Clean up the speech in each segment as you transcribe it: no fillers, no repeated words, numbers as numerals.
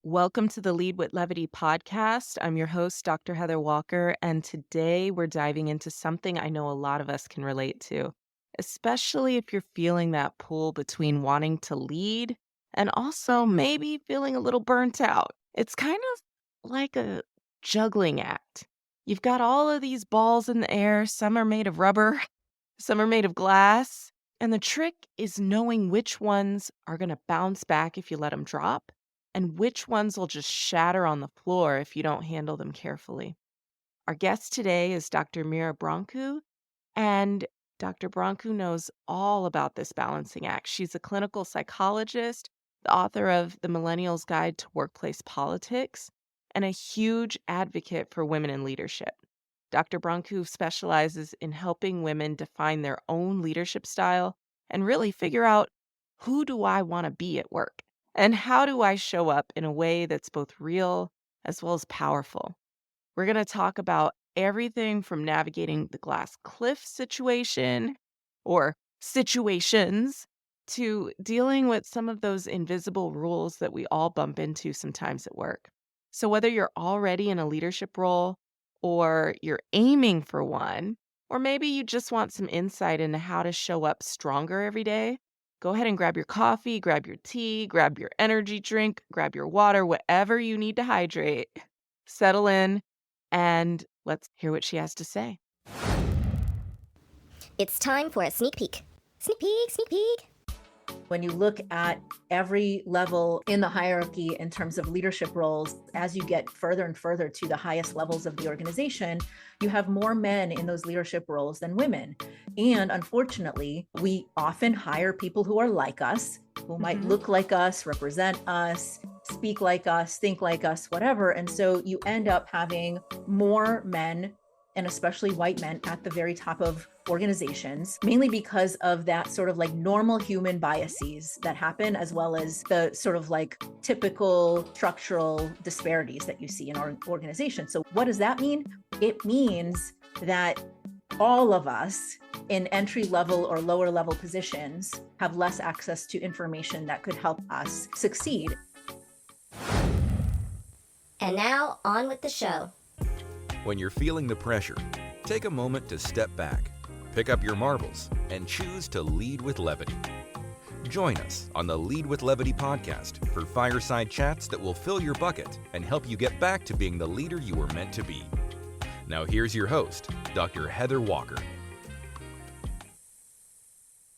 Welcome to the Lead with Levity podcast. I'm your host, Dr. Heather Walker, and today we're diving into something I know a lot of us can relate to, especially if you're feeling that pull between wanting to lead and also maybe feeling a little burnt out. It's kind of like a juggling act. You've got all of these balls in the air, some are made of rubber, some are made of glass, and the trick is knowing which ones are going to bounce back if you let them drop and which ones will just shatter on the floor if you don't handle them carefully. Our guest today is Dr. Mira Brancu, and Dr. Brancu knows all about this balancing act. She's a clinical psychologist, the author of The Millennial's Guide to Workplace Politics, and a huge advocate for women in leadership. Dr. Brancu specializes in helping women define their own leadership style and really figure out, who do I want to be at work? And how do I show up in a way that's both real as well as powerful? We're going to talk about everything from navigating the glass cliff situation or situations to dealing with some of those invisible rules that we all bump into sometimes at work. So, whether you're already in a leadership role or you're aiming for one, or maybe you just want some insight into how to show up stronger every day, go ahead and grab your coffee, grab your tea, grab your energy drink, grab your water, whatever you need to hydrate. Settle in and let's hear what she has to say. It's time for a sneak peek. Sneak peek, sneak peek. When you look at every level in the hierarchy in terms of leadership roles, as you get further and further to the highest levels of the organization, you have more men in those leadership roles than women. And unfortunately, we often hire people who are like us, who might look like us, represent us, speak like us, think like us, whatever. And so you end up having more men, and especially white men, at the very top of organizations, mainly because of that sort of like normal human biases that happen, as well as the sort of like typical structural disparities that you see in our organization. So what does that mean? It means that all of us in entry level or lower level positions have less access to information that could help us succeed. And now, on with the show. When you're feeling the pressure, take a moment to step back, pick up your marbles, and choose to lead with levity. Join us on the Lead with Levity podcast for fireside chats that will fill your bucket and help you get back to being the leader you were meant to be. Now here's your host, Dr. Heather Walker.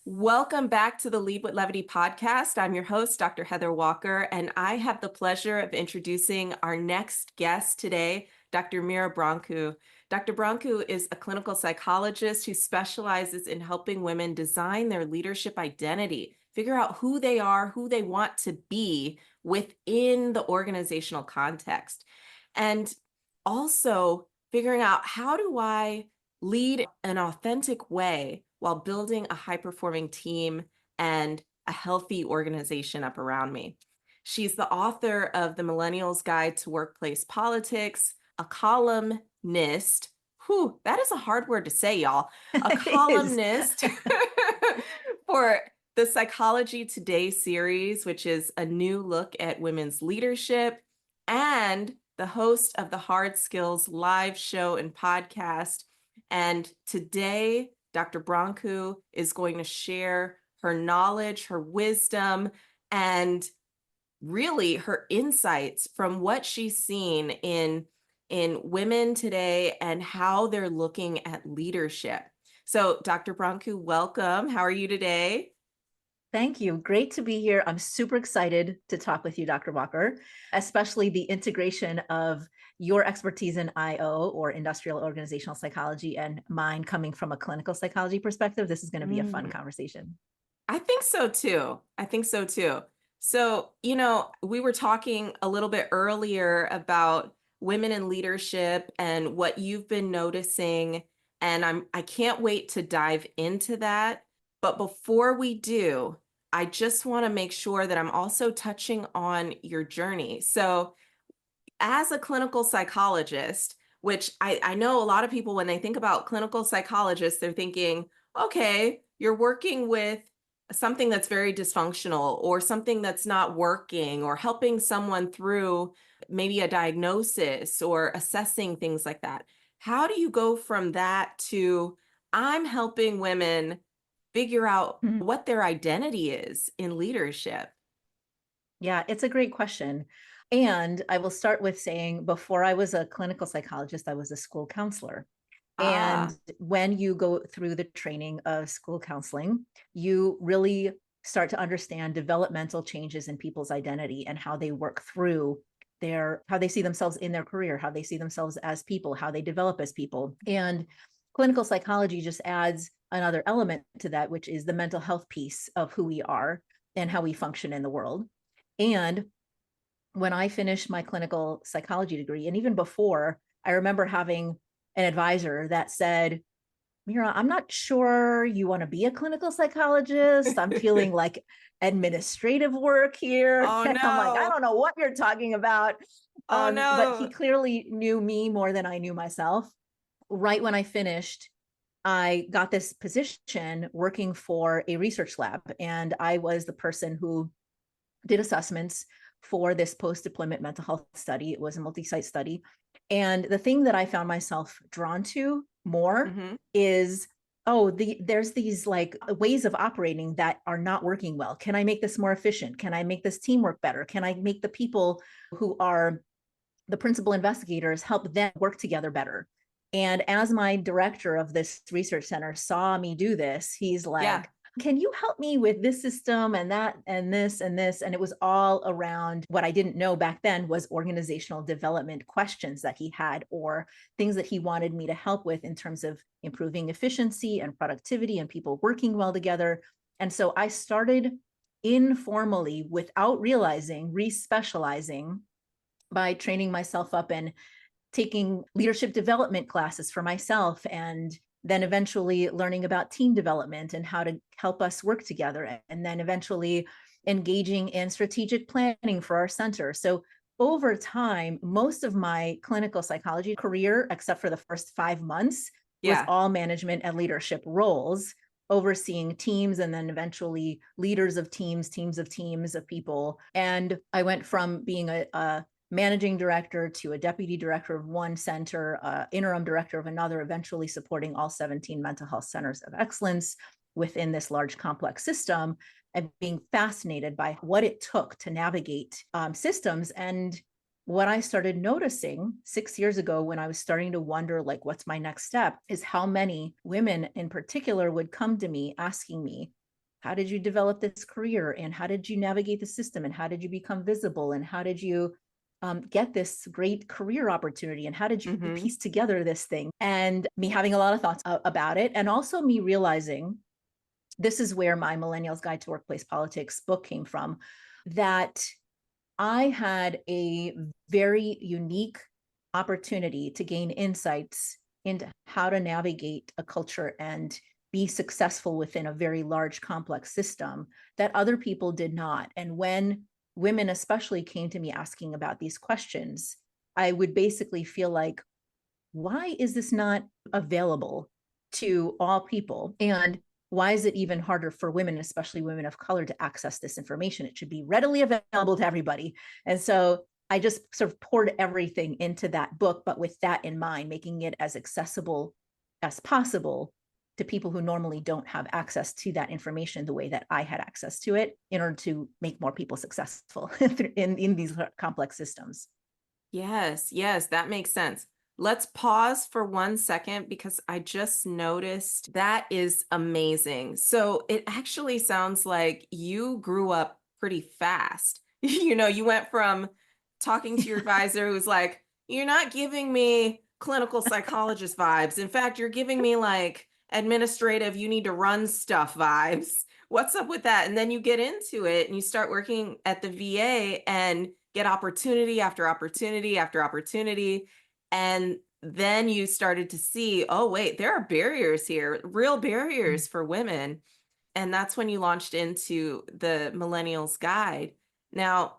Welcome back to the Lead with Levity podcast. I'm your host, Dr. Heather Walker, and I have the pleasure of introducing our next guest today, Dr. Mira Brancu. Dr. Brancu is a clinical psychologist who specializes in helping women design their leadership identity, figure out who they are, who they want to be within the organizational context, and also figuring out, how do I lead an authentic way while building a high-performing team and a healthy organization up around me. She's the author of The Millennial's Guide to Workplace Politics, a columnist. Whew, that is a hard word to say, y'all. A columnist for the Psychology Today series, which is a new look at women's leadership, and the host of the Hard Skills live show and podcast. And today, Dr. Brancu is going to share her knowledge, her wisdom, and really her insights from what she's seen in women today and how they're looking at leadership. So, Dr. Brancu, welcome. How are you today? Thank you. Great to be here. I'm super excited to talk with you, Dr. Walker, especially the integration of your expertise in IO, or industrial organizational psychology, and mine coming from a clinical psychology perspective. This is going to be a fun conversation. I think so too. So, we were talking a little bit earlier about women in leadership and what you've been noticing, and I can't wait to dive into that. But before we do, I just want to make sure that I'm also touching on your journey. So, as a clinical psychologist, which I know a lot of people, when they think about clinical psychologists, they're thinking, okay, you're working with something that's very dysfunctional or something that's not working or helping someone through maybe a diagnosis or assessing things like that. How do you go from that to I'm helping women figure out Mhm. what their identity is in leadership? Yeah, it's a great question. And I will start with saying before I was a clinical psychologist, I was a school counselor. And Ah, when you go through the training of school counseling, you really start to understand developmental changes in people's identity and how they work through how they see themselves in their career, how they see themselves as people, how they develop as people. And clinical psychology just adds another element to that, which is the mental health piece of who we are and how we function in the world. And when I finished my clinical psychology degree, and even before, I remember having an advisor that said, Mira, I'm not sure you want to be a clinical psychologist. I'm feeling like administrative work here. oh And I'm like, I no. don't know what you're talking about. Oh But he no. clearly knew me more than I knew myself. Right when I finished, I got this position working for a research lab, and I was the person who did assessments for this post-deployment mental health study. It was a multi-site study. And the thing that I found myself drawn to more Hmm. is, there's these like ways of operating that are not working well. Can I make this more efficient? Can I make this team work better? Can I make the people who are the principal investigators help them work together better? And as my director of this research center saw me do this, he's Yeah. like, can you help me with this system and that and this and this? And it was all around what I didn't know back then was organizational development questions that he had, or things that he wanted me to help with in terms of improving efficiency and productivity and people working well together. And so I started informally, without realizing, respecializing by training myself up and taking leadership development classes for myself, and then eventually learning about team development and how to help us work together, and then eventually engaging in strategic planning for our center. So over time, most of my clinical psychology career, except for the first 5 months, was Yeah. all management and leadership roles, overseeing teams and then eventually leaders of teams, teams of teams of people. And I went from being a managing director to a deputy director of one center, interim director of another, eventually supporting all 17 mental health centers of excellence within this large complex system, and being fascinated by what it took to navigate systems. And what I started noticing 6 years ago, when I was starting to wonder, like, what's my next step, is how many women in particular would come to me asking me, how did you develop this career? And how did you navigate the system? And how did you become visible? And how did you get this great career opportunity? And how did you Hmm. piece together this thing? And me having a lot of thoughts about it. And also me realizing, this is where my Millennials Guide to Workplace Politics book came from, that I had a very unique opportunity to gain insights into how to navigate a culture and be successful within a very large, complex system that other people did not. And when women, especially, came to me asking about these questions, I would basically feel like, why is this not available to all people? And why is it even harder for women, especially women of color, to access this information? It should be readily available to everybody. And so I just sort of poured everything into that book, but with that in mind, making it as accessible as possible to people who normally don't have access to that information the way that I had access to it, in order to make more people successful in these complex systems. Yes, yes, that makes sense. Let's pause for 1 second because I just noticed that is amazing. So it actually sounds like you grew up pretty fast. You went from talking to your advisor who's like, you're not giving me clinical psychologist vibes. In fact, you're giving me like administrative, you need to run stuff vibes. What's up with that? And then you get into it and you start working at the VA and get opportunity after opportunity after opportunity. And then you started to see, oh, wait, there are barriers here, real barriers for women. And that's when you launched into the Millennials Guide. Now,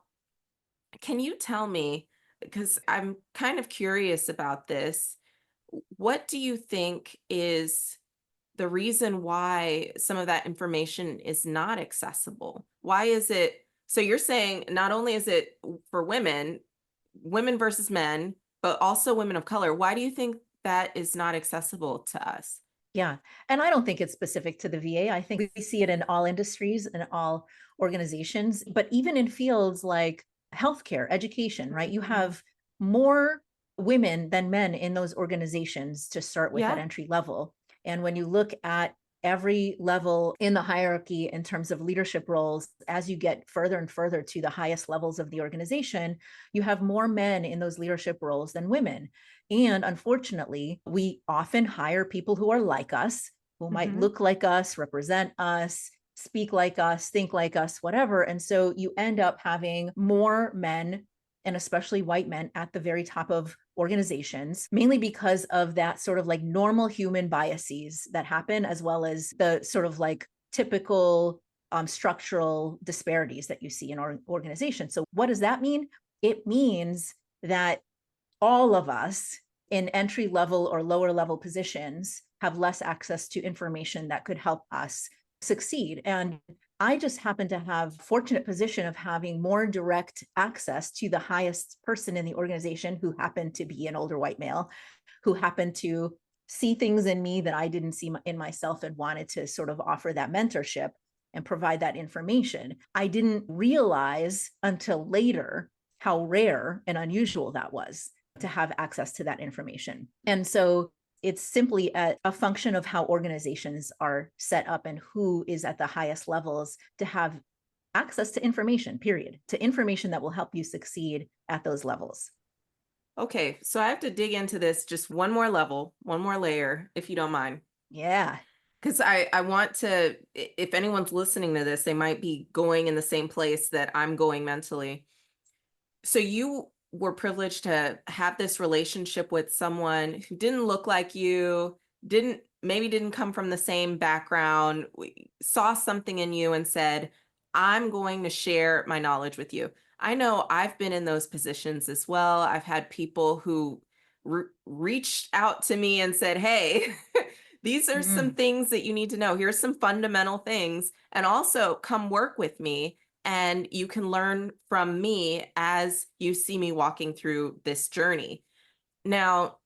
can you tell me, because I'm kind of curious about this, what do you think is the reason why some of that information is not accessible? Why is it? So you're saying not only is it for women, women versus men, but also women of color. Why do you think that is not accessible to us? Yeah. And I don't think it's specific to the VA. I think we see it in all industries and all organizations, but even in fields like healthcare, education, right? You Mhm. have more women than men in those organizations to start with at Yeah. entry level. And when you look at every level in the hierarchy in terms of leadership roles, as you get further and further to the highest levels of the organization, you have more men in those leadership roles than women. And unfortunately, we often hire people who are like us, who might Hmm. look like us, represent us, speak like us, think like us, whatever. And so you end up having more men, and especially white men, at the very top of organizations, mainly because of that sort of like normal human biases that happen, as well as the sort of like typical structural disparities that you see in our organization. So what does that mean? It means that all of us in entry level or lower level positions have less access to information that could help us succeed. And I just happen to have fortunate position of having more direct access to the highest person in the organization, who happened to be an older white male, who happened to see things in me that I didn't see in myself, and wanted to sort of offer that mentorship and provide that information. I didn't realize until later how rare and unusual that was, to have access to that information. And so it's simply a function of how organizations are set up and who is at the highest levels to have access to information, period, to information that will help you succeed at those levels. Okay, so I have to dig into this just one more level, one more layer, if you don't mind. Yeah. Because I want to, if anyone's listening to this, they might be going in the same place that I'm going mentally. So you were privileged to have this relationship with someone who didn't look like you, didn't come from the same background, saw something in you and said, "I'm going to share my knowledge with you." I know I've been in those positions as well. I've had people who reached out to me and said, "Hey, these are some Mm, things that you need to know. Here's some fundamental things, and also come work with me and you can learn from me as you see me walking through this journey." Now,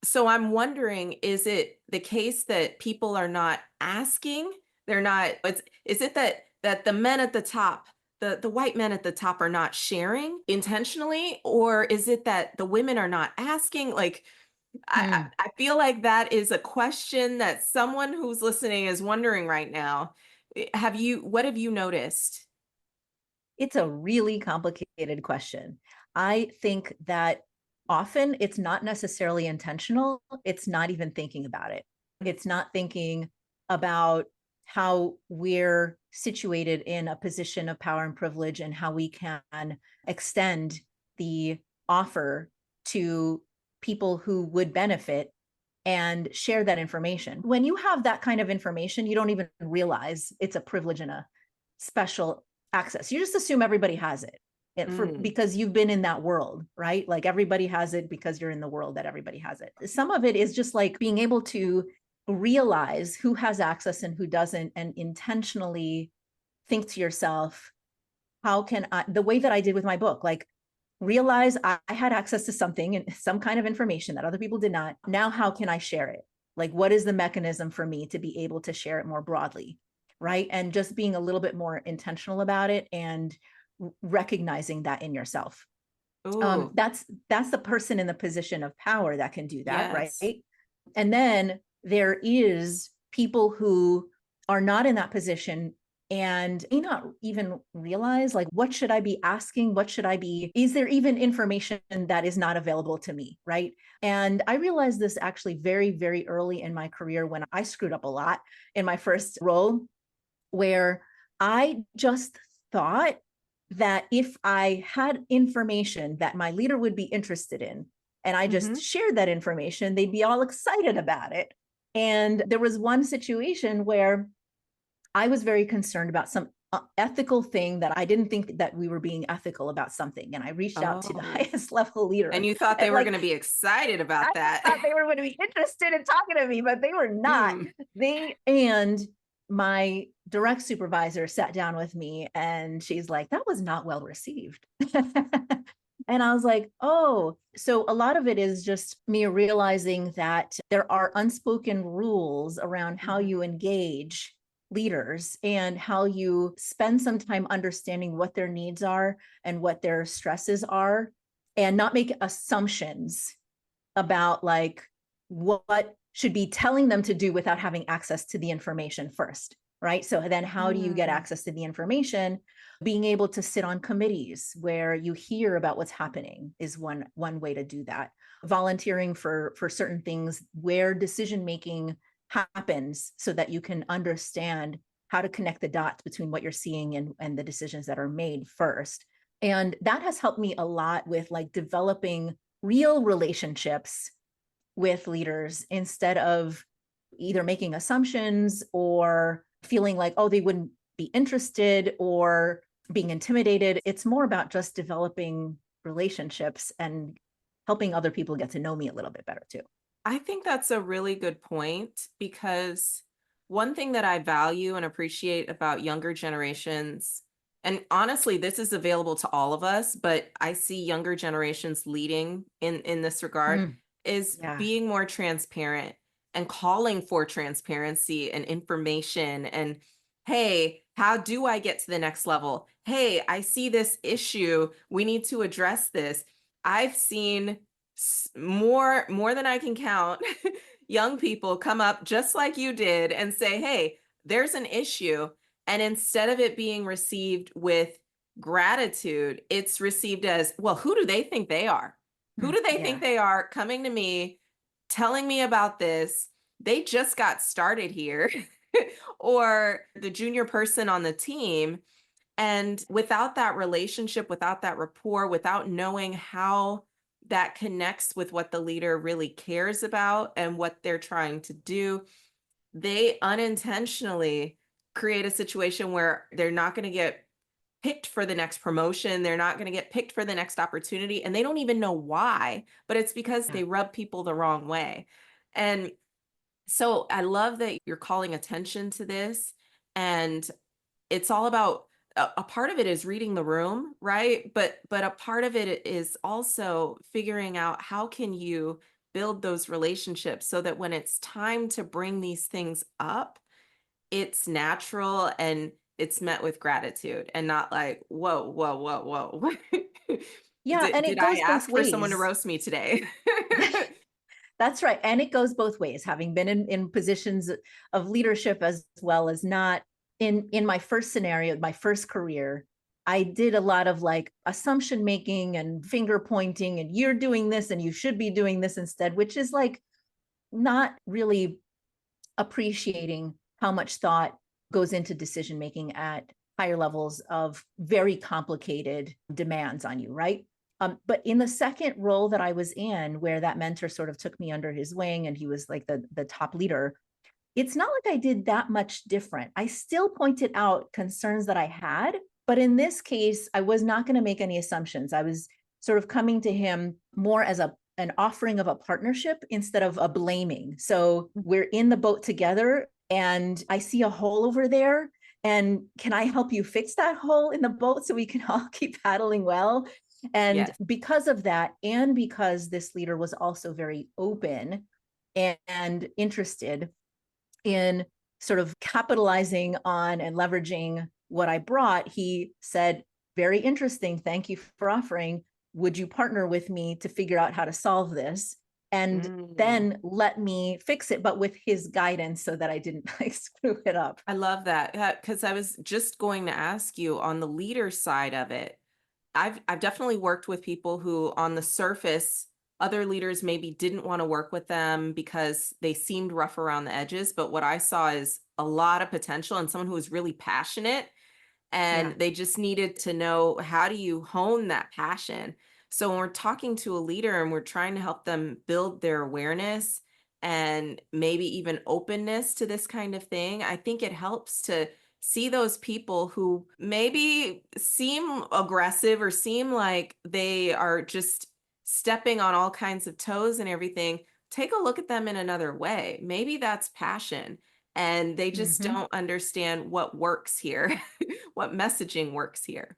so I'm wondering, is it the case that people are not asking? They're not, is it that the men at the top, the white men at the top are not sharing intentionally, or is it that the women are not asking? Like mm. I feel like that is a question that someone who's listening is wondering right now. What have you noticed? It's a really complicated question. I think that often it's not necessarily intentional. It's not even thinking about it. It's not thinking about how we're situated in a position of power and privilege, and how we can extend the offer to people who would benefit and share that information. When you have that kind of information, you don't even realize it's a privilege and a special access. You just assume everybody has it, Mm. because you've been in that world, right? Like everybody has it because you're in the world that everybody has it. Some of it is just like being able to realize who has access and who doesn't, and intentionally think to yourself, how can I, the way that I did with my book, like realize I had access to something and some kind of information that other people did not. Now, how can I share it? Like, what is the mechanism for me to be able to share it more broadly? Right. And just being a little bit more intentional about it, and recognizing that in yourself. Ooh, That's the person in the position of power that can do that. Right. yes. And then there is people who are not in that position, and may not even realize, like, what should I be asking? What should I be, is there even information that is not available to me? Right. And I realized this actually very, very early in my career, when I screwed up a lot in my first role, where I just thought that if I had information that my leader would be interested in, and I just Mhm. shared that information, they'd be all excited about it. And there was one situation where I was very concerned about ethical thing that I didn't think that we were being ethical about something. And I reached out to the Oh, highest level leader. and you thought they And were like, gonna be excited I about just that. thought they were going to be interested in talking to me, but they were not. Mm. And my direct supervisor sat down with me and she's like, that was not well received. And I was like, oh, so a lot of it is just me realizing that there are unspoken rules around how Mhm. you engage leaders and how you spend some time understanding what their needs are and what their stresses are, and not make assumptions about like what should be telling them to do without having access to the information first, right? So then how do you get Mm. access to the information? Being able to sit on committees where you hear about what's happening is one way to do that. Volunteering for certain things where decision making happens so that you can understand how to connect the dots between what you're seeing and the decisions that are made first. And that has helped me a lot with like developing real relationships with leaders instead of either making assumptions or feeling like, oh, they wouldn't be interested or being intimidated. It's more about just developing relationships and helping other people get to know me a little bit better too. I think that's a really good point because one thing that I value and appreciate about younger generations, and honestly, this is available to all of us, but I see younger generations leading in this regard, Mm, is yeah. being more transparent and calling for transparency and information. And hey, how do I get to the next level? Hey, I see this issue. We need to address this. I've seen more than I can count young people come up just like you did and say, "Hey, there's an issue." And instead of it being received with gratitude, it's received as, "Well, who do they think they are? Who Mm, do they think yeah. they are coming to me, telling me about this? They just got started here." Or the junior person on the team, and without that relationship, without that rapport, without knowing how that connects with what the leader really cares about and what they're trying to do, they unintentionally create a situation where they're not going to get picked for the next promotion. They're not going to get picked for the next opportunity. And they don't even know why, but it's because Yeah. they rub people the wrong way. And so I love that you're calling attention to this. And it's all about a part of it is reading the room, right? But a part of it is also figuring out how can you build those relationships so that when it's time to bring these things up, it's natural and it's met with gratitude and not like, whoa, whoa, whoa, whoa. Yeah. And it Did I goes both ask for someone to ways. roast me today? That's right. And it goes both ways, having been in positions of leadership as well as not. In my first scenario, my first career, I did a lot of like assumption making and finger pointing, and you're doing this and you should be doing this instead, which is like not really appreciating how much thought goes into decision making at higher levels of very complicated demands on you, right? But in the second role that I was in, where that mentor sort of took me under his wing and he was like the top leader, it's not like I did that much different. I still pointed out concerns that I had, but in this case, I was not going to make any assumptions. I was sort of coming to him more as an offering of a partnership instead of a blaming. So we're in the boat together and I see a hole over there. And can I help you fix that hole in the boat so we can all keep paddling well? And Yes. because of that, and because this leader was also very open and interested in sort of capitalizing on and leveraging what I brought, he said, very interesting. Thank you for offering. Would you partner with me to figure out how to solve this? And Mm. then let me fix it, but with his guidance so that I didn't like screw it up. I love that. Because I was just going to ask you on the leader side of it. I've definitely worked with people who on the surface, other leaders maybe didn't want to work with them because they seemed rough around the edges. But what I saw is a lot of potential and someone who was really passionate Yeah. and they just needed to know how do you hone that passion. So when we're talking to a leader and we're trying to help them build their awareness and maybe even openness to this kind of thing, I think it helps to see those people who maybe seem aggressive or seem like they are just stepping on all kinds of toes and everything, take a look at them in another way. Maybe that's passion and they just Mhm. don't understand what works here, what messaging works here.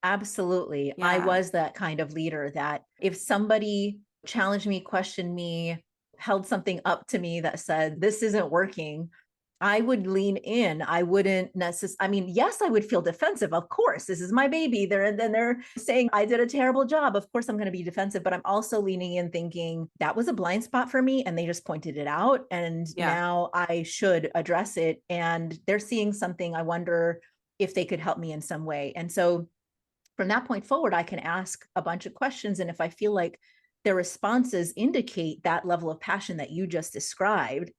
Absolutely. I Yeah. was that kind of leader that if somebody challenged me, questioned me, held something up to me that said, this isn't working, I would lean in. I wouldn't necessarily, I mean, yes, I would feel defensive. Of course, this is my baby. They're saying I did a terrible job. Of course, I'm going to be defensive, but I'm also leaning in thinking that was a blind spot for me and they just pointed it out. And Yeah. now I should address it. And they're seeing something. I wonder if they could help me in some way. And so from that point forward, I can ask a bunch of questions. And if I feel like their responses indicate that level of passion that you just described,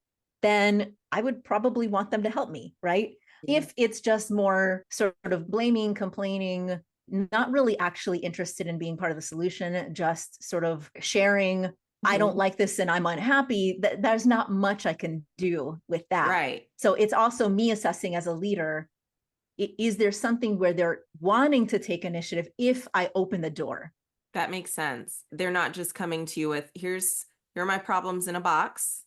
then I would probably want them to help me, right? Mhm. If it's just more sort of blaming, complaining, not really actually interested in being part of the solution, just sort of sharing, I don't Mhm. like this and I'm unhappy, there's not much I can do with that. Right. So it's also me assessing as a leader, is there something where they're wanting to take initiative if I open the door? That makes sense. They're not just coming to you with, here are my problems in a box.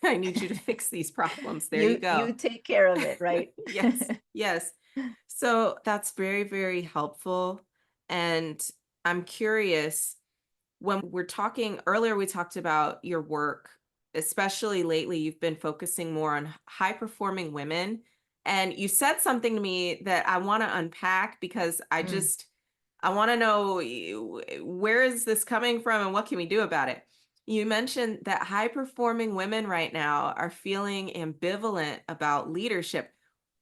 I need you to fix these problems. There you go. You take care of it, right? Yes. Yes. So that's very, very helpful. And I'm curious, when we're talking earlier, we talked about your work, especially lately, you've been focusing more on high performing women. And you said something to me that I want to unpack because Mm, I want to know where is this coming from and what can we do about it? You mentioned that high performing women right now are feeling ambivalent about leadership.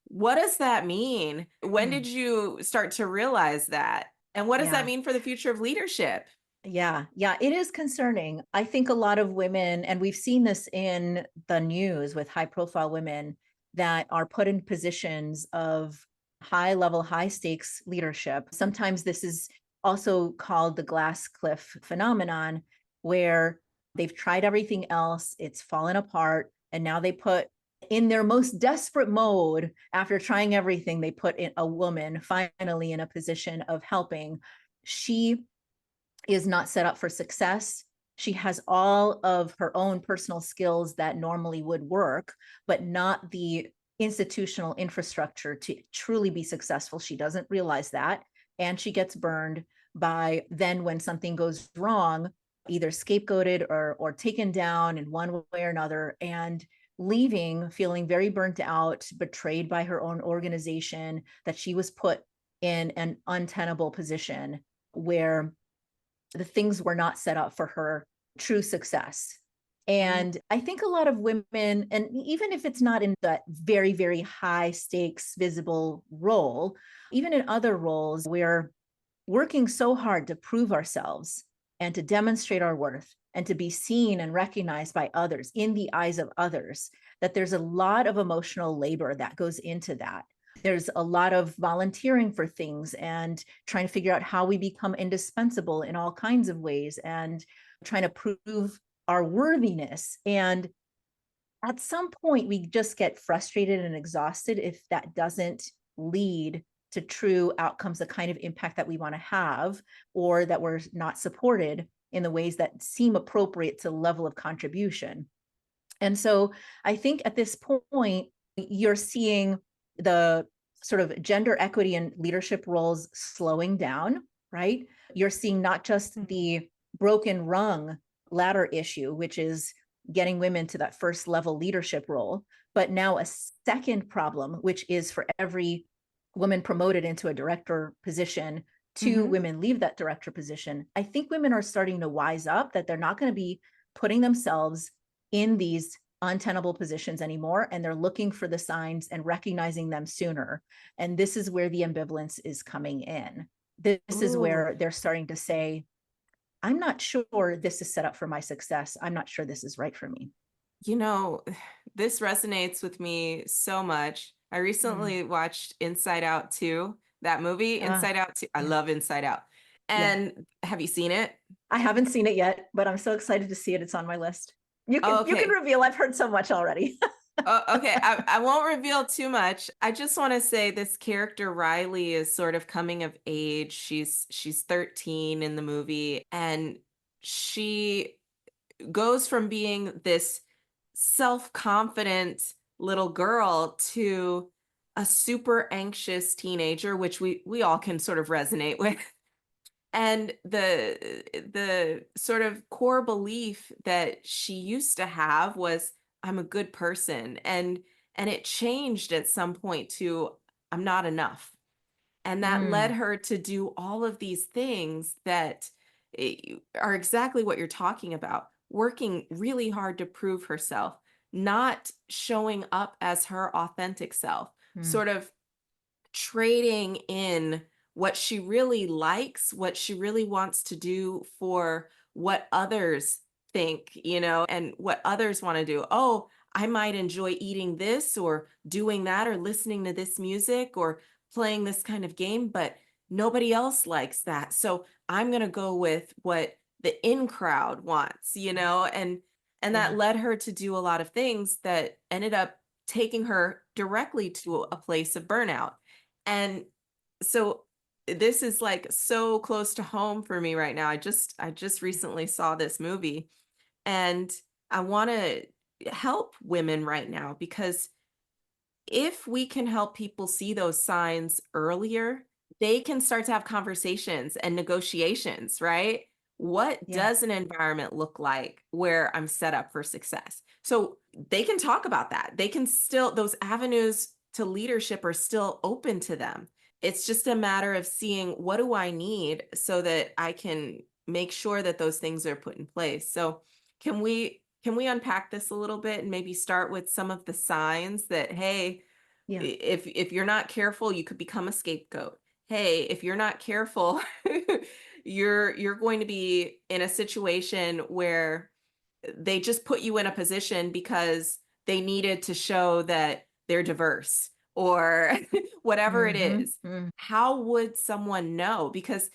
What does that mean? When did mm. you start to realize that? And what does that Yeah. mean for the future of leadership? Yeah, yeah, it is concerning. I think a lot of women, and we've seen this in the news with high profile women that are put in positions of high level, high stakes leadership. Sometimes this is also called the glass cliff phenomenon, where they've tried everything else, it's fallen apart, and now they put in their most desperate mode after trying everything, they put in a woman finally in a position of helping. She is not set up for success. She has all of her own personal skills that normally would work, but not the institutional infrastructure to truly be successful. She doesn't realize that. And she gets burned by then when something goes wrong, either scapegoated or taken down in one way or another, and leaving feeling very burnt out, betrayed by her own organization, that she was put in an untenable position where the things were not set up for her true success. Mm. And I think a lot of women, and even if it's not in that very, very high stakes visible role, even in other roles, we're working so hard to prove ourselves and to demonstrate our worth and to be seen and recognized by others in the eyes of others, that there's a lot of emotional labor that goes into that. There's a lot of volunteering for things and trying to figure out how we become indispensable in all kinds of ways and trying to prove our worthiness. And at some point, we just get frustrated and exhausted if that doesn't lead to true outcomes, the kind of impact that we want to have, or that we're not supported in the ways that seem appropriate to the level of contribution. And so I think at this point, you're seeing the sort of gender equity and leadership roles slowing down, right? You're seeing not just Mhm. the broken rung ladder issue, which is getting women to that first level leadership role, but now a second problem, which is for every woman promoted into a director position, two Mhm. women leave that director position. I think women are starting to wise up that they're not going to be putting themselves in these untenable positions anymore, and they're looking for the signs and recognizing them sooner. And this is where the ambivalence is coming in. This is Ooh, where they're starting to say, I'm not sure this is set up for my success. I'm not sure this is right for me. you know, this resonates with me so much. I Mm. recently watched Inside Out 2, that movie, Ah, Inside Out 2. I yeah, love Inside Out. yeah. And have you seen it? I haven't seen it yet, but I'm so excited to see it. It's on my list. Oh, You can okay. reveal. I've heard so much already. Oh, okay. I won't reveal too much. I just want to say this character Riley is sort of coming of age. She's 13 in the movie, and she goes from being this self-confident little girl to a super anxious teenager, which we all can sort of resonate with. And the sort of core belief that she used to have was, "I'm a good person," and it changed at some point to, "I'm not enough." And that led Mm, her to do all of these things that are exactly what you're talking about, working really hard to prove herself, not showing up as her authentic self, mm, sort of trading in what she really likes, what she really wants to do for what others think, and what others want to do. Oh, I might enjoy eating this or doing that or listening to this music or playing this kind of game, but nobody else likes that. So I'm going to go with what the in crowd wants, and that yeah. led her to do a lot of things that ended up taking her directly to a place of burnout. And so this is like so close to home for me right now. I just recently saw this movie, and I want to help women right now because if we can help people see those signs earlier, they can start to have conversations and negotiations, right? What Yeah. does an environment look like where I'm set up for success? So they can talk about that. They can still, those avenues to leadership are still open to them. It's just a matter of seeing what do I need so that I can make sure that those things are put in place. So can we unpack this a little bit and maybe start with some of the signs that, hey, Yeah. if you're not careful, you could become a scapegoat. Hey, if you're not careful, you're going to be in a situation where they just put you in a position because they needed to show that they're diverse or whatever it Mm-hmm. is. How would someone know? Because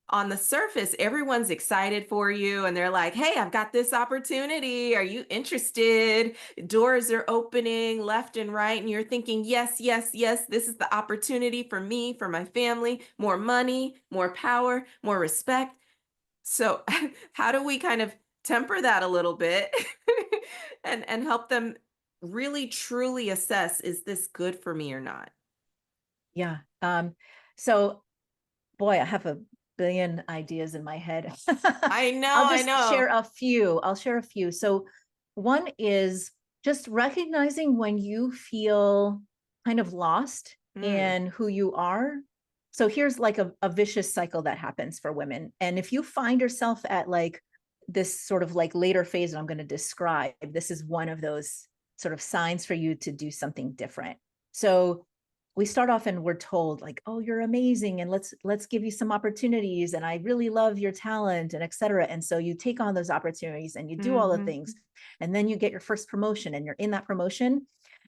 on the surface, everyone's excited for you and they're like, "Hey, I've got this opportunity. Are you interested?" Doors are opening left and right, and you're thinking, "Yes, yes, yes, this is the opportunity for me, for my family, more money, more power, more respect." So, how do we kind of temper that a little bit and help them really truly assess, is this good for me or not? Yeah. So boy, I have a billion ideas in my head. I I'll know, I just share know. a few. I'll share a few. So, one is just recognizing when you feel kind of lost Mm, in who you are. So, here's like a vicious cycle that happens for women. And if you find yourself at like this sort of like later phase that I'm going to describe, this is one of those sort of signs for you to do something different. So, we start off and we're told like, oh, you're amazing, and let's give you some opportunities, and I really love your talent, and et cetera. And so you take on those opportunities and you do all the mhm, things, and then you get your first promotion and you're in that promotion,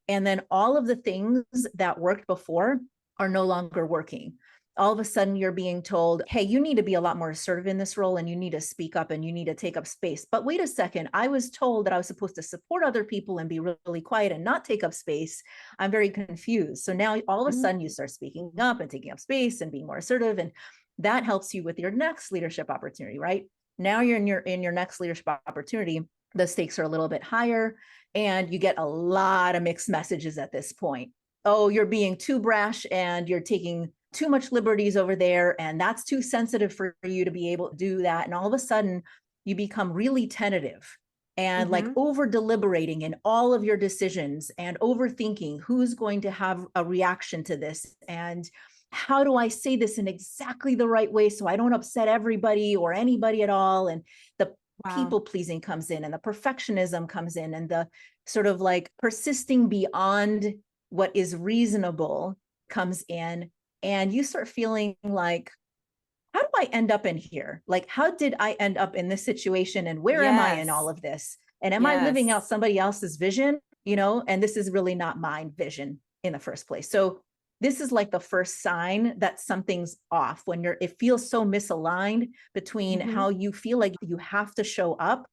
and then all of the things that worked before are no longer working. All of a sudden you're being told, hey, you need to be a lot more assertive in this role, and you need to speak up, and you need to take up space. But wait a second, I was told that I was supposed to support other people and be really quiet and not take up space. I'm very confused. So now all of a mhm. sudden you start speaking up and taking up space and being more assertive, and that helps you with your next leadership opportunity, right? Now you're in your next leadership opportunity. The stakes are a little bit higher, and you get a lot of mixed messages at this point. Oh, you're being too brash, and you're taking too much liberties over there, and that's too sensitive for you to be able to do that. And all of a sudden you become really tentative and like Mhm. over deliberating in all of your decisions and overthinking who's going to have a reaction to this, and how do I say this in exactly the right way so I don't upset everybody or anybody at all. And the Wow. people pleasing comes in, and the perfectionism comes in, and the sort of like persisting beyond what is reasonable comes in, and you start feeling like, how do I end up in here? Like, how did I end up in this situation? And where am I in all Yes. of this? And am I living out Yes. somebody else's vision? And this is really not my vision in the first place. So this is like the first sign that something's off, when it feels so misaligned between how Mhm. you feel like you have to show up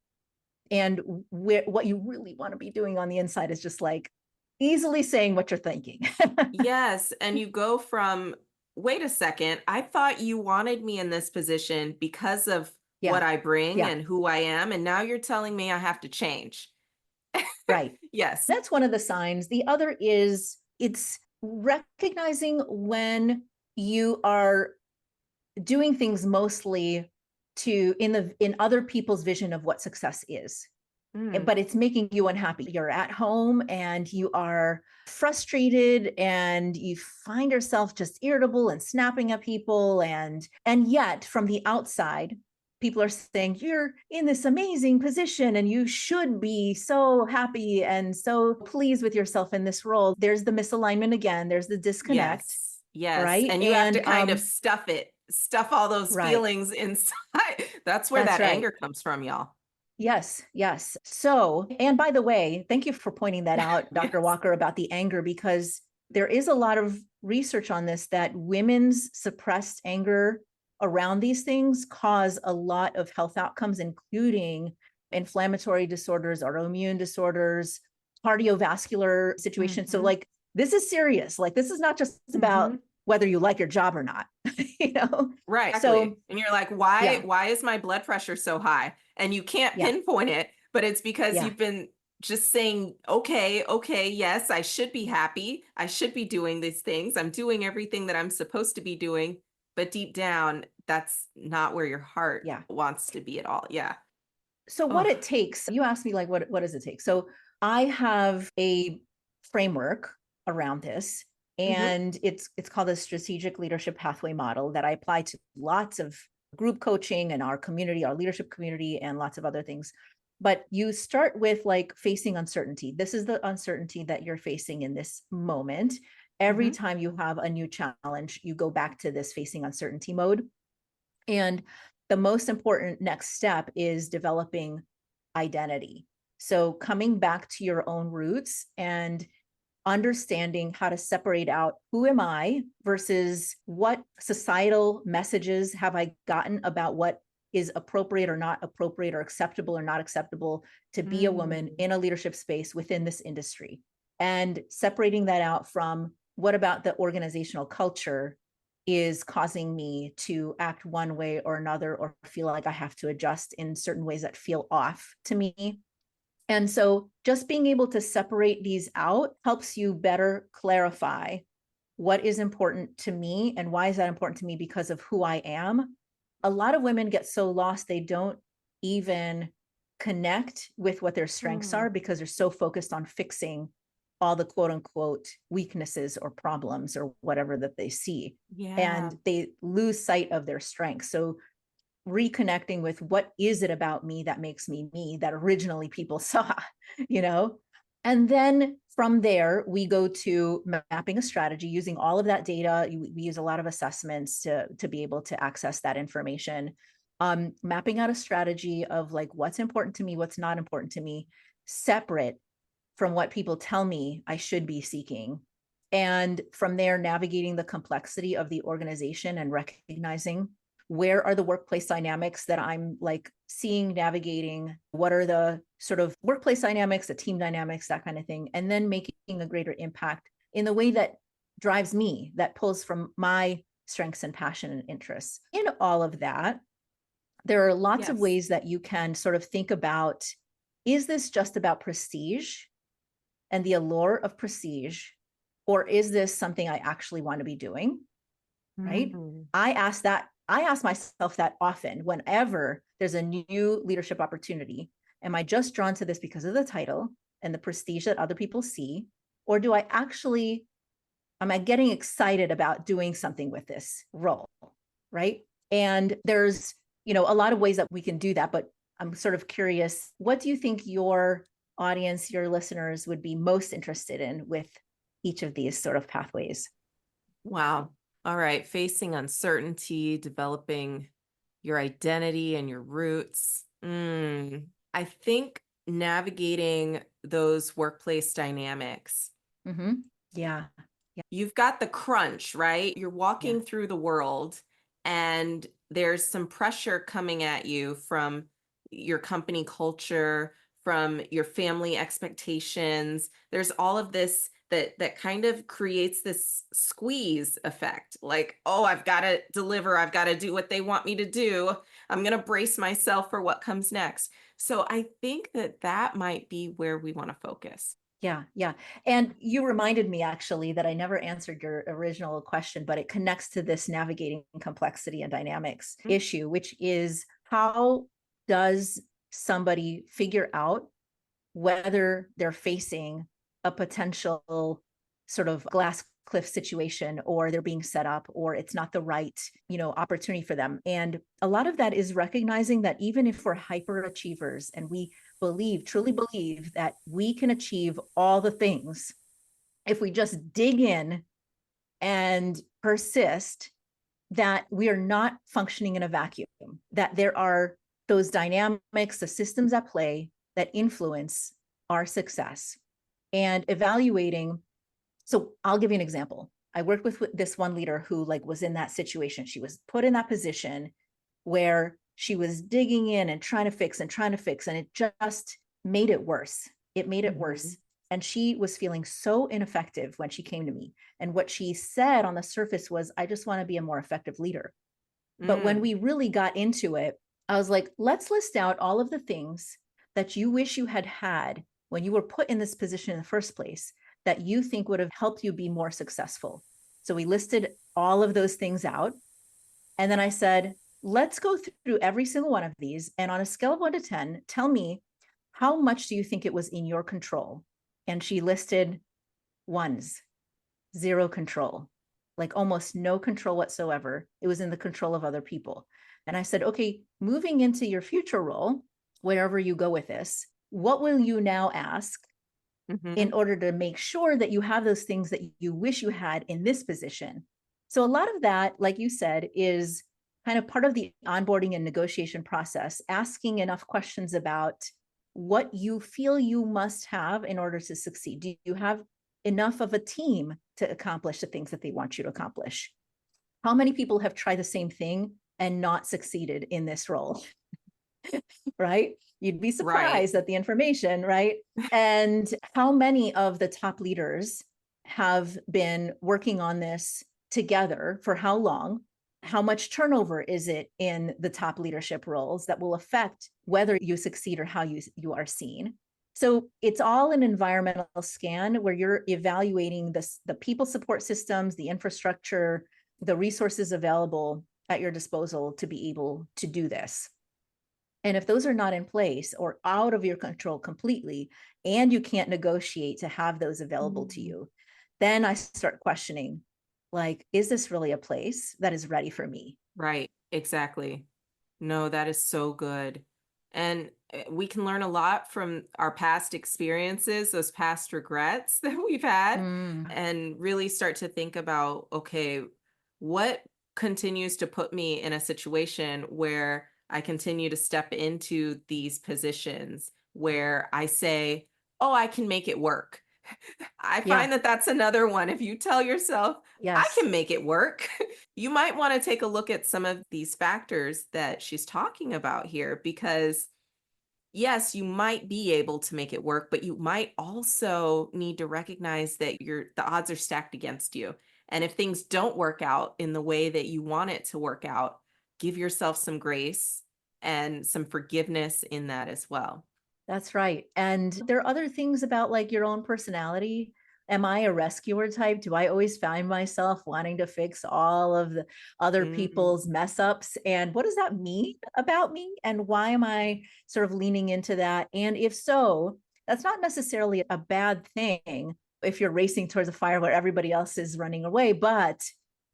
and what you really want to be doing on the inside is just like easily saying what you're thinking. Yes, and you go from, "Wait a second, I thought you wanted me in this position because of what Yeah. I bring Yeah. and who I am, and now you're telling me I have to change." Right. Yes. That's one of the signs. The other is it's recognizing when you are doing things mostly to in other people's vision of what success is. Mm, But it's making you unhappy. You're at home and you are frustrated and you find yourself just irritable and snapping at people, and yet from the outside people are saying you're in this amazing position and you should be so happy and so pleased with yourself in this role. There's the misalignment again, there's the disconnect, yes, yes, right? and you have to And kind of stuff all those right. feelings inside. That's where That's that right. anger comes from, y'all. Yes, yes. So, and by the way, thank you for pointing that out, Dr. Yes. Walker, about the anger, because there is a lot of research on this that women's suppressed anger around these things cause a lot of health outcomes, including inflammatory disorders, autoimmune disorders, cardiovascular situations. So, Mhm, like, this is serious. Like, this is not just about mhm. whether you like your job or not, you know? Right, So, exactly, and you're like, "Why yeah, why is my blood pressure so high?" And you can't yeah, pinpoint it, but it's because yeah, you've been just saying, "Okay, okay, yes, I should be happy. I should be doing these things. I'm doing everything that I'm supposed to be doing." But deep down, that's not where your heart yeah. wants to be at all. Yeah. So what Oh. it takes, you asked me like what does it take? So I have a framework around this, Mhm. and it's called the strategic leadership pathway model that I apply to lots of group coaching and our community, our leadership community, and lots of other things. But you start with like facing uncertainty. This is the uncertainty that you're facing in this moment. Every Mhm. time you have a new challenge, you go back to this facing uncertainty mode. And the most important next step is developing identity. So coming back to your own roots and understanding how to separate out who am I versus what societal messages have I gotten about what is appropriate or not appropriate or acceptable or not acceptable to be a woman Mm. in a leadership space within this industry, and separating that out from what about the organizational culture is causing me to act one way or another or feel like I have to adjust in certain ways that feel off to me. And so just being able to separate these out helps you better clarify what is important to me and why is that important to me because of who I am. A lot of women get so lost they don't even connect with what their strengths Mm. are because they're so focused on fixing all the quote unquote weaknesses or problems or whatever that they see. Yeah. And they lose sight of their strengths. So reconnecting with what is it about me that makes me me that originally people saw, you know? And then from there, we go to mapping a strategy using all of that data. We use a lot of assessments to be able to access that information. Mapping out a strategy of like what's important to me, what's not important to me, separate from what people tell me I should be seeking. And from there, navigating the complexity of the organization and recognizing where are the workplace dynamics that I'm like seeing, navigating, what are the sort of workplace dynamics, the team dynamics, that kind of thing, and then making a greater impact in the way that drives me, that pulls from my strengths and passion and interests. In all of that, there are lots of Yes. ways that you can sort of think about, is this just about prestige and the allure of prestige, or is this something I actually want to be doing? Right? Mhm. I ask myself that often whenever there's a new leadership opportunity. Am I just drawn to this because of the title and the prestige that other people see? Or do I actually, am I getting excited about doing something with this role? Right. And there's, a lot of ways that we can do that, but I'm sort of curious, what do you think your audience, your listeners would be most interested in with each of these sort of pathways? Wow. All right. Facing uncertainty, developing your identity and your roots. I think navigating those workplace dynamics. Mm-hmm. Yeah. Yeah. You've got the crunch, right? You're Yeah. walking through the world and there's some pressure coming at you from your company culture, from your family expectations. There's all of this that kind of creates this squeeze effect. Like, oh, I've got to deliver, I've got to do what they want me to do. I'm going to brace myself for what comes next. So I think that that might be where we want to focus. Yeah, yeah. And you reminded me actually that I never answered your original question, but it connects to this navigating complexity and dynamics Mm. issue, which is how does somebody figure out whether they're facing a potential sort of glass cliff situation, or they're being set up, or it's not the right, opportunity for them. And a lot of that is recognizing that even if we're hyperachievers and we truly believe that we can achieve all the things, if we just dig in and persist, that we are not functioning in a vacuum, that there are those dynamics, the systems at play that influence our success. And evaluating, so I'll give you an example. I worked with this one leader who was in that situation. She was put in that position where she was digging in and trying to fix, and it just made it worse. It made it worse. And she was feeling so ineffective when she came to me. And what she said on the surface was, I just want to be a more effective leader. But when we really got into it, I was like, let's list out all of the things that you wish you had had when you were put in this position in the first place that you think would have helped you be more successful. So we listed all of those things out. And then I said, let's go through every single one of these. And on a scale of 1 to 10, tell me, how much do you think it was in your control? And she listed ones, 0 control, like almost no control whatsoever. It was in the control of other people. And I said, okay, moving into your future role, wherever you go with this, what will you now ask in order to make sure that you have those things that you wish you had in this position? So a lot of that, like you said, is kind of part of the onboarding and negotiation process, asking enough questions about what you feel you must have in order to succeed. Do you have enough of a team to accomplish the things that they want you to accomplish? How many people have tried the same thing and not succeeded in this role? Right? You'd be surprised at the information, right? And how many of the top leaders have been working on this together for how long? How much turnover is it in the top leadership roles that will affect whether you succeed or how you are seen? So it's all an environmental scan where you're evaluating the people support systems, the infrastructure, the resources available at your disposal to be able to do this. And if those are not in place or out of your control completely, and you can't negotiate to have those available to you, then I start questioning, is this really a place that is ready for me? Right, exactly. No, that is so good. And we can learn a lot from our past experiences, those past regrets that we've had, and really start to think about, okay, what continues to put me in a situation where I continue to step into these positions where I say, oh, I can make it work. I Yeah. find that that's another one. If you tell yourself, I Yes. can make it work, you might want to take a look at some of these factors that she's talking about here, because yes, you might be able to make it work, but you might also need to recognize that the odds are stacked against you. And if things don't work out in the way that you want it to work out, give yourself some grace and some forgiveness in that as well. That's right. And there are other things about your own personality. Am I a rescuer type? Do I always find myself wanting to fix all of the other Mm, people's mess ups? And what does that mean about me? And why am I sort of leaning into that? And if so, that's not necessarily a bad thing if you're racing towards a fire where everybody else is running away. But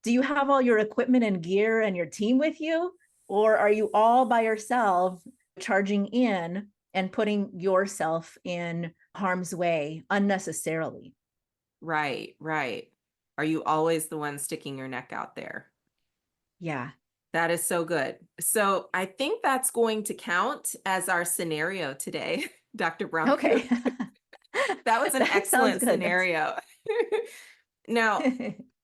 do you have all your equipment and gear and your team with you? Or are you all by yourself charging in and putting yourself in harm's way unnecessarily? right, right. Are you always the one sticking your neck out there? Yeah. That is so good. So I think that's going to count as our scenario today, Dr. Brancu. Okay. That was an That sounds excellent good. scenario. Now,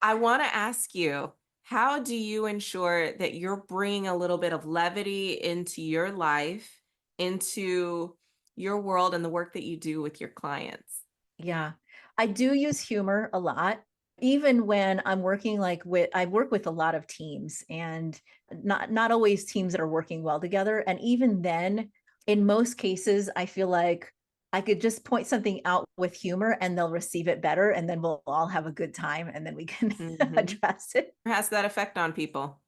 I want to ask you, how do you ensure that you're bringing a little bit of levity into your life, into your world and the work that you do with your clients? Yeah. I do use humor a lot. Even when I'm working I work with a lot of teams, and not always teams that are working well together. And even then, in most cases, I feel like I could just point something out with humor and they'll receive it better. And then we'll all have a good time and then we can Hmm. address it. Has that effect on people?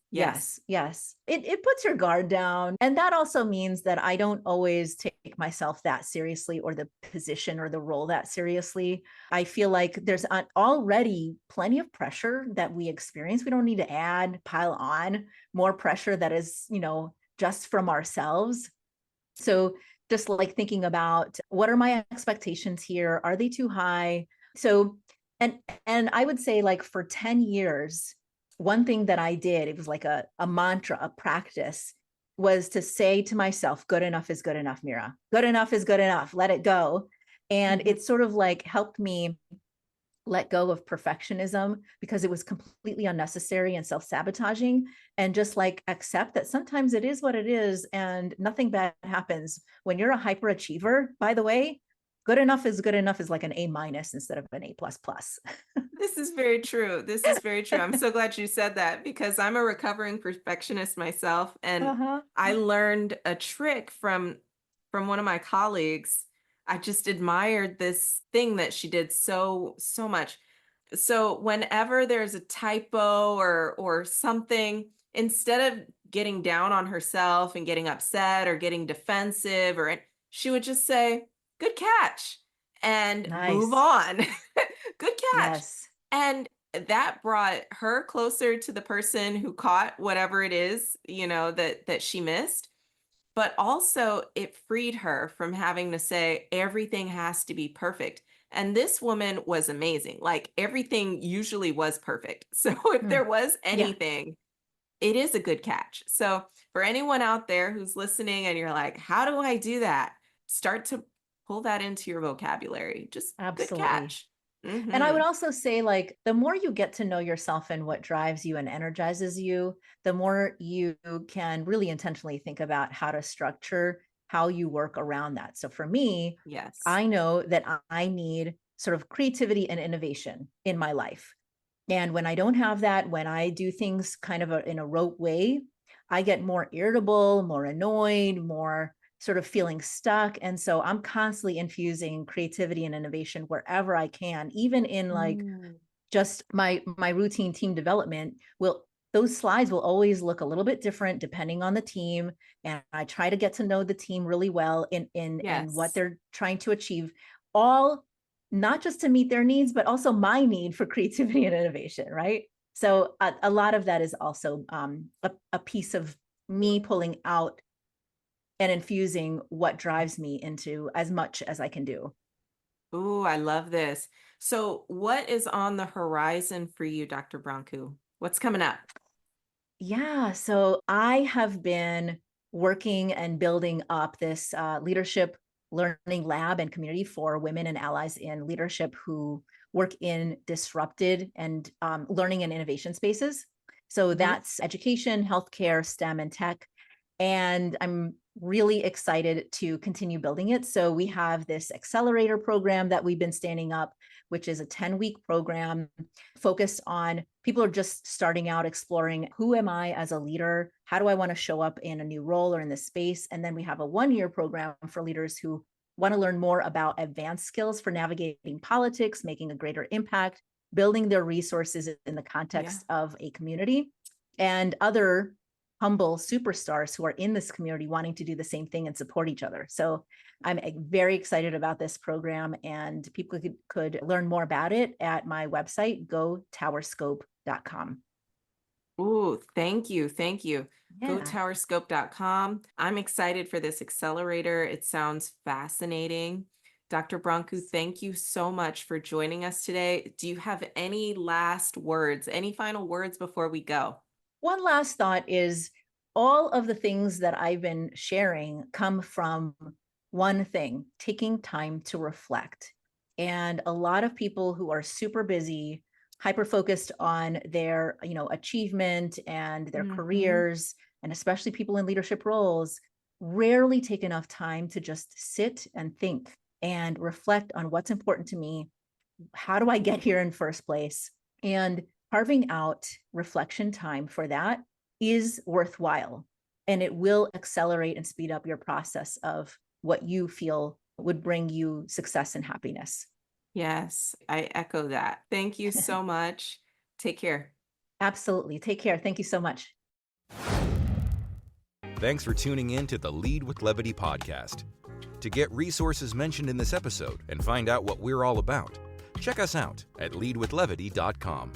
Yes. Yes, yes. It puts your guard down. And that also means that I don't always take myself that seriously, or the position or the role that seriously. I feel like there's already plenty of pressure that we experience. We don't need to pile on more pressure that is, just from ourselves. So just like thinking about, what are my expectations here? Are they too high? So, and I would say, like, for 10 years, one thing that I did, it was like a mantra, a practice, was to say to myself, good enough is good enough, Mira. Good enough is good enough. Let it go. And Mhm. it sort of like helped me let go of perfectionism, because it was completely unnecessary and self-sabotaging, and just like accept that sometimes it is what it is and nothing bad happens. When you're a hyperachiever, by the way, good enough is like an A minus instead of an A plus plus. This is very true. This is very true. I'm so glad you said that because I'm a recovering perfectionist myself, and Uh-huh. I learned a trick from one of my colleagues. I just admired this thing that she did so much. So whenever there's a typo or something, instead of getting down on herself and getting upset or getting defensive, she would just say, "Good catch," and move Nice. on. Good catch. Yes. And that brought her closer to the person who caught whatever it is, that she missed. But also it freed her from having to say everything has to be perfect. And this woman was amazing. Like, everything usually was perfect. So if Mm. there was Yeah. anything, it is a good catch. So for anyone out there who's listening and you're like, how do I do that? Start to pull that into your vocabulary. Just good Absolutely. catch. And I Hmm. would also say, like, the more you get to know yourself and what drives you and energizes you, the more you can really intentionally think about how to structure how you work around that. So for me, Yes. I know that I need sort of creativity and innovation in my life. And when I don't have that, when I do things kind of in a rote way, I get more irritable, more annoyed, more sort of feeling stuck. And so I'm constantly infusing creativity and innovation wherever I can, even in like Mm. just my routine team development. Will Those slides will always look a little bit different depending on the team, and I try to get to know the team really well in what Yes. they're trying to achieve, all not just to meet their needs, but also my need for creativity and innovation, right? So a lot of that is also a piece of me pulling out and infusing what drives me into as much as I can do. Ooh, I love this. So, what is on the horizon for you, Dr. Brancu? What's coming up? Yeah, so I have been working and building up this leadership learning lab and community for women and allies in leadership who work in disrupted and learning and innovation spaces. So Hmm. that's education, healthcare, STEM, and tech. And I'm really excited to continue building it. So we have this accelerator program that we've been standing up, which is a 10-week program focused on people who are just starting out exploring, who am I as a leader? How do I want to show up in a new role or in this space? And then we have a 1-year program for leaders who want to learn more about advanced skills for navigating politics, making a greater impact, building their resources in the Yeah. context of a community, and other humble superstars who are in this community wanting to do the same thing and support each other. So I'm very excited about this program, and people could learn more about it at my website, gotowerscope.com. Ooh, thank you. Thank you. Yeah. GoTowerscope.com. I'm excited for this accelerator. It sounds fascinating. Dr. Brancu, thank you so much for joining us today. Do you have any last words, any final words before we go? One last thought is, all of the things that I've been sharing come from one thing: taking time to reflect. And a lot of people who are super busy, hyper focused on their, achievement and their Hmm. careers, and especially people in leadership roles, rarely take enough time to just sit and think and reflect on what's important to me. How do I get here in first place? And carving out reflection time for that is worthwhile. And it will accelerate and speed up your process of what you feel would bring you success and happiness. Yes, I echo that. Thank you so much. Take care. Absolutely. Take care. Thank you so much. Thanks for tuning in to the Lead with Levity podcast. To get resources mentioned in this episode and find out what we're all about, check us out at leadwithlevity.com.